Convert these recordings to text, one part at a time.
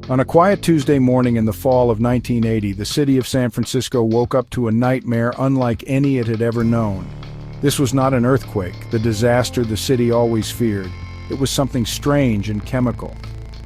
On a quiet Tuesday morning in the fall of 1980, the city of San Francisco woke up to a nightmare unlike any it had ever known. This was not an earthquake, the disaster the city always feared. It was something strange and chemical.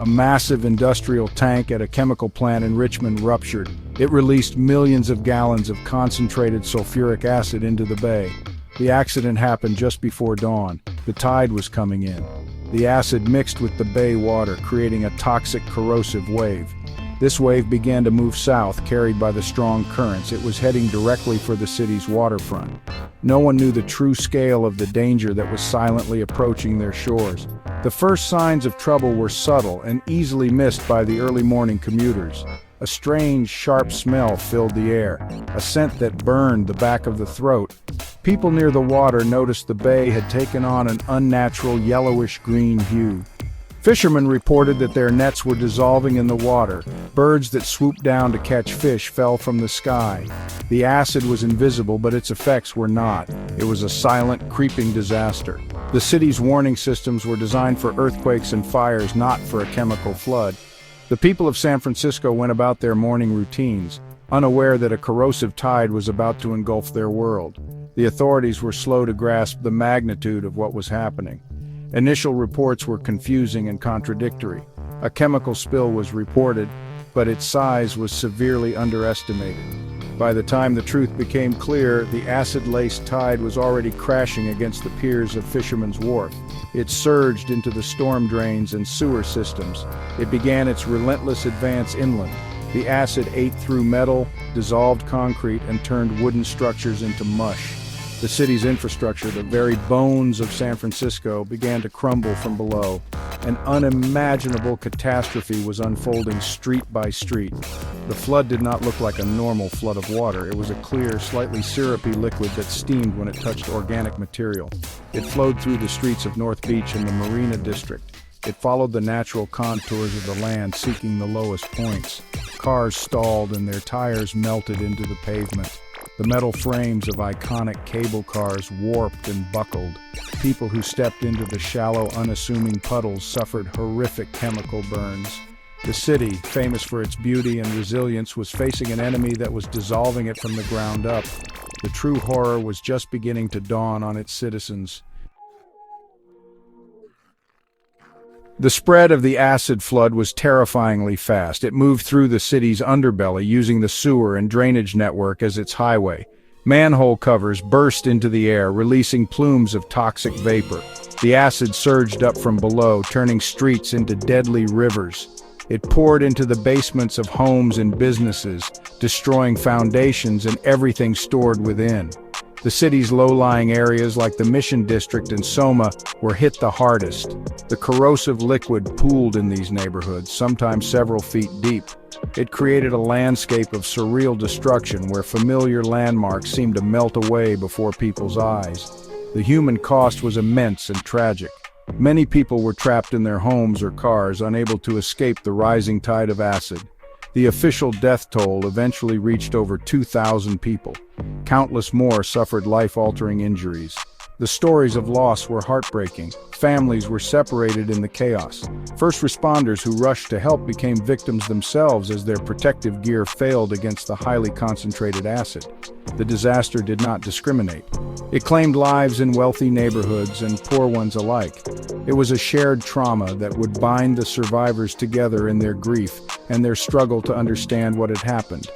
A massive industrial tank at a chemical plant in Richmond ruptured. It released millions of gallons of concentrated sulfuric acid into the bay. The accident happened just before dawn. The tide was coming in. The acid mixed with the bay water, creating a toxic, corrosive wave. This wave began to move south, carried by the strong currents. It was heading directly for the city's waterfront. No one knew the true scale of the danger that was silently approaching their shores. The first signs of trouble were subtle and easily missed by the early morning commuters. A strange, sharp smell filled the air, a scent that burned the back of the throat. People near the water noticed the bay had taken on an unnatural yellowish-green hue. Fishermen reported that their nets were dissolving in the water. Birds that swooped down to catch fish fell from the sky. The acid was invisible, but its effects were not. It was a silent, creeping disaster. The city's warning systems were designed for earthquakes and fires, not for a chemical flood. The people of San Francisco went about their morning routines, unaware that a corrosive tide was about to engulf their world. The authorities were slow to grasp the magnitude of what was happening. Initial reports were confusing and contradictory. A chemical spill was reported, but its size was severely underestimated. By the time the truth became clear, the acid-laced tide was already crashing against the piers of Fisherman's Wharf. It surged into the storm drains and sewer systems. It began its relentless advance inland. The acid ate through metal, dissolved concrete, and turned wooden structures into mush. The city's infrastructure, the very bones of San Francisco, began to crumble from below. An unimaginable catastrophe was unfolding street by street. The flood did not look like a normal flood of water. It was a clear, slightly syrupy liquid that steamed when it touched organic material. It flowed through the streets of North Beach and the Marina District. It followed the natural contours of the land, seeking the lowest points. Cars stalled and their tires melted into the pavement. The metal frames of iconic cable cars warped and buckled. People who stepped into the shallow, unassuming puddles suffered horrific chemical burns. The city, famous for its beauty and resilience, was facing an enemy that was dissolving it from the ground up. The true horror was just beginning to dawn on its citizens. The spread of the acid flood was terrifyingly fast. It moved through the city's underbelly, using the sewer and drainage network as its highway. Manhole covers burst into the air, releasing plumes of toxic vapor. The acid surged up from below, turning streets into deadly rivers. It poured into the basements of homes and businesses, destroying foundations and everything stored within. The city's low-lying areas like the Mission District and Soma were hit the hardest. The corrosive liquid pooled in these neighborhoods, sometimes several feet deep. It created a landscape of surreal destruction where familiar landmarks seemed to melt away before people's eyes. The human cost was immense and tragic. Many people were trapped in their homes or cars, unable to escape the rising tide of acid. The official death toll eventually reached over 2,000 people. Countless more suffered life-altering injuries. The stories of loss were heartbreaking. Families were separated in the chaos. First responders who rushed to help became victims themselves as their protective gear failed against the highly concentrated acid. The disaster did not discriminate. It claimed lives in wealthy neighborhoods and poor ones alike. It was a shared trauma that would bind the survivors together in their grief and their struggle to understand what had happened.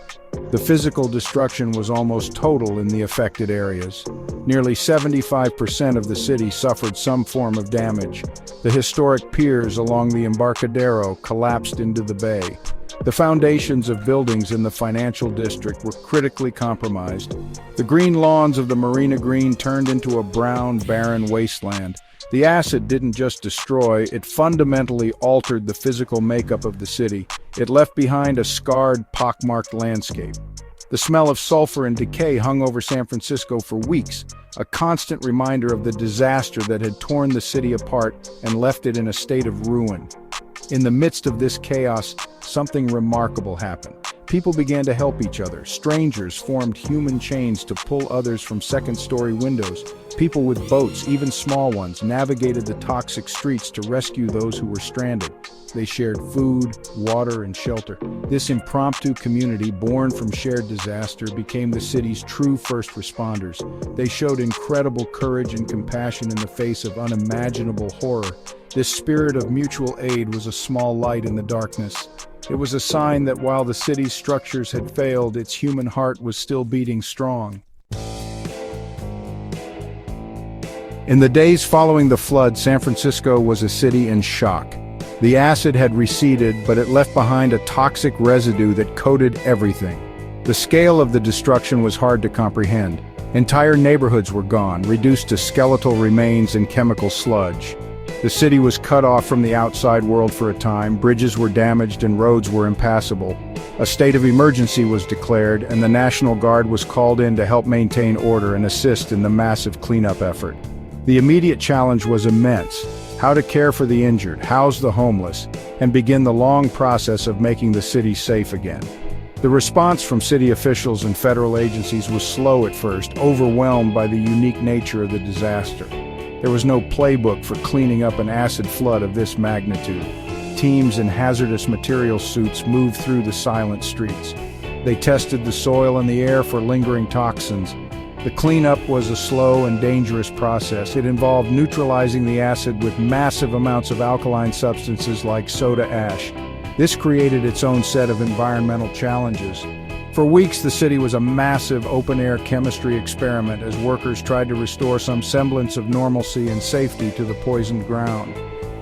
The physical destruction was almost total in the affected areas. Nearly 75% of the city suffered some form of damage. The historic piers along the Embarcadero collapsed into the bay. The foundations of buildings in the financial district were critically compromised. The green lawns of the Marina Green turned into a brown, barren wasteland. The acid didn't just destroy, it fundamentally altered the physical makeup of the city. It left behind a scarred, pockmarked landscape. The smell of sulfur and decay hung over San Francisco for weeks, a constant reminder of the disaster that had torn the city apart and left it in a state of ruin. In the midst of this chaos, something remarkable happened. People began to help each other. Strangers formed human chains to pull others from second-story windows. People with boats, even small ones, navigated the toxic streets to rescue those who were stranded. They shared food, water, and shelter. This impromptu community, born from shared disaster, became the city's true first responders. They showed incredible courage and compassion in the face of unimaginable horror. This spirit of mutual aid was a small light in the darkness. It was a sign that while the city's structures had failed, its human heart was still beating strong. In the days following the flood, San Francisco was a city in shock. The acid had receded, but it left behind a toxic residue that coated everything. The scale of the destruction was hard to comprehend. Entire neighborhoods were gone, reduced to skeletal remains and chemical sludge. The city was cut off from the outside world for a time. Bridges were damaged and roads were impassable. A state of emergency was declared, and the National Guard was called in to help maintain order and assist in the massive cleanup effort. The immediate challenge was immense: how to care for the injured, house the homeless, and begin the long process of making the city safe again. The response from city officials and federal agencies was slow at first, overwhelmed by the unique nature of the disaster. There was no playbook for cleaning up an acid flood of this magnitude. Teams in hazardous material suits moved through the silent streets. They tested the soil and the air for lingering toxins. The cleanup was a slow and dangerous process. It involved neutralizing the acid with massive amounts of alkaline substances like soda ash. This created its own set of environmental challenges. For weeks, the city was a massive open-air chemistry experiment as workers tried to restore some semblance of normalcy and safety to the poisoned ground.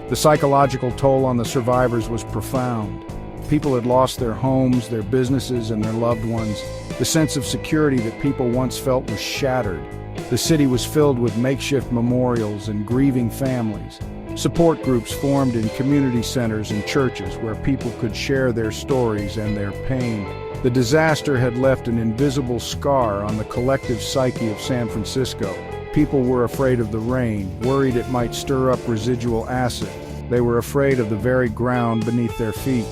The psychological toll on the survivors was profound. People had lost their homes, their businesses, and their loved ones. The sense of security that people once felt was shattered. The city was filled with makeshift memorials and grieving families. Support groups formed in community centers and churches where people could share their stories and their pain. The disaster had left an invisible scar on the collective psyche of San Francisco. People were afraid of the rain, worried it might stir up residual acid. They were afraid of the very ground beneath their feet.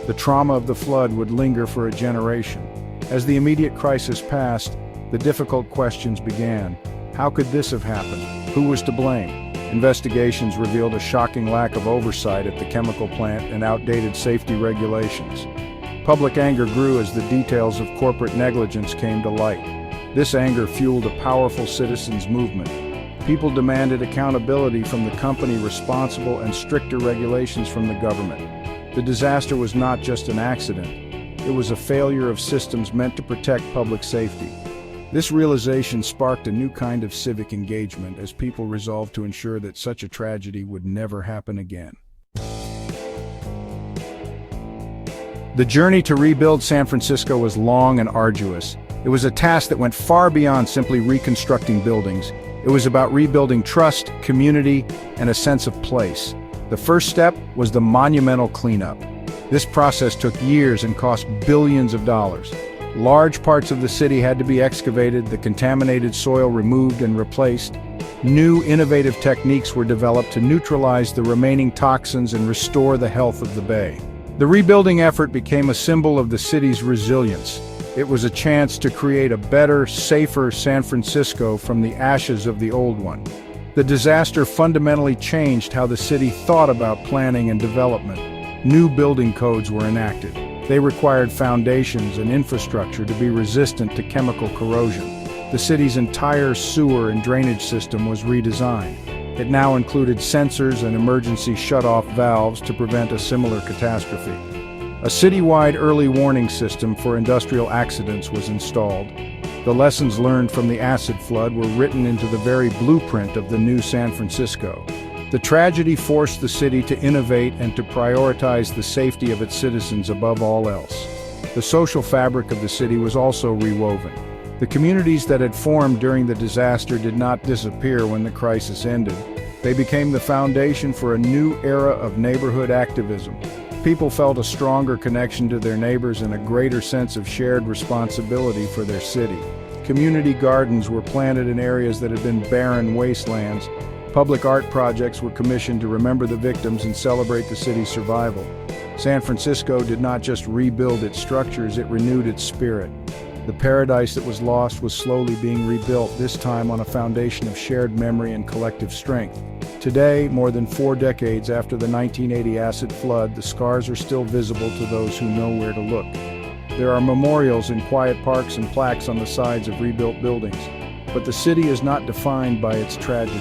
The trauma of the flood would linger for a generation. As the immediate crisis passed, the difficult questions began. How could this have happened? Who was to blame? Investigations revealed a shocking lack of oversight at the chemical plant and outdated safety regulations. Public anger grew as the details of corporate negligence came to light. This anger fueled a powerful citizens' movement. People demanded accountability from the company responsible and stricter regulations from the government. The disaster was not just an accident. It was a failure of systems meant to protect public safety. This realization sparked a new kind of civic engagement as people resolved to ensure that such a tragedy would never happen again. The journey to rebuild San Francisco was long and arduous. It was a task that went far beyond simply reconstructing buildings. It was about rebuilding trust, community, and a sense of place. The first step was the monumental cleanup. This process took years and cost billions of dollars. Large parts of the city had to be excavated, the contaminated soil removed and replaced. New, innovative techniques were developed to neutralize the remaining toxins and restore the health of the bay. The rebuilding effort became a symbol of the city's resilience. It was a chance to create a better, safer San Francisco from the ashes of the old one. The disaster fundamentally changed how the city thought about planning and development. New building codes were enacted. They required foundations and infrastructure to be resistant to chemical corrosion. The city's entire sewer and drainage system was redesigned. It now included sensors and emergency shut-off valves to prevent a similar catastrophe. A citywide early warning system for industrial accidents was installed. The lessons learned from the acid flood were written into the very blueprint of the new San Francisco. The tragedy forced the city to innovate and to prioritize the safety of its citizens above all else. The social fabric of the city was also rewoven. The communities that had formed during the disaster did not disappear when the crisis ended. They became the foundation for a new era of neighborhood activism. People felt a stronger connection to their neighbors and a greater sense of shared responsibility for their city. Community gardens were planted in areas that had been barren wastelands. Public art projects were commissioned to remember the victims and celebrate the city's survival. San Francisco did not just rebuild its structures, it renewed its spirit. The paradise that was lost was slowly being rebuilt, this time on a foundation of shared memory and collective strength. Today, more than 4 decades after the 1980 acid flood, the scars are still visible to those who know where to look. There are memorials in quiet parks and plaques on the sides of rebuilt buildings. But the city is not defined by its tragedy.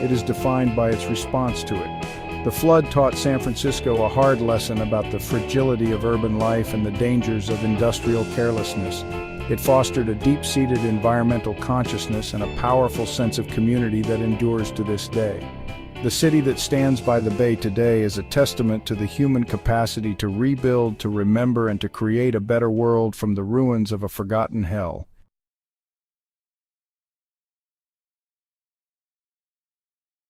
It is defined by its response to it. The flood taught San Francisco a hard lesson about the fragility of urban life and the dangers of industrial carelessness. It fostered a deep-seated environmental consciousness and a powerful sense of community that endures to this day. The city that stands by the bay today is a testament to the human capacity to rebuild, to remember, and to create a better world from the ruins of a forgotten hell.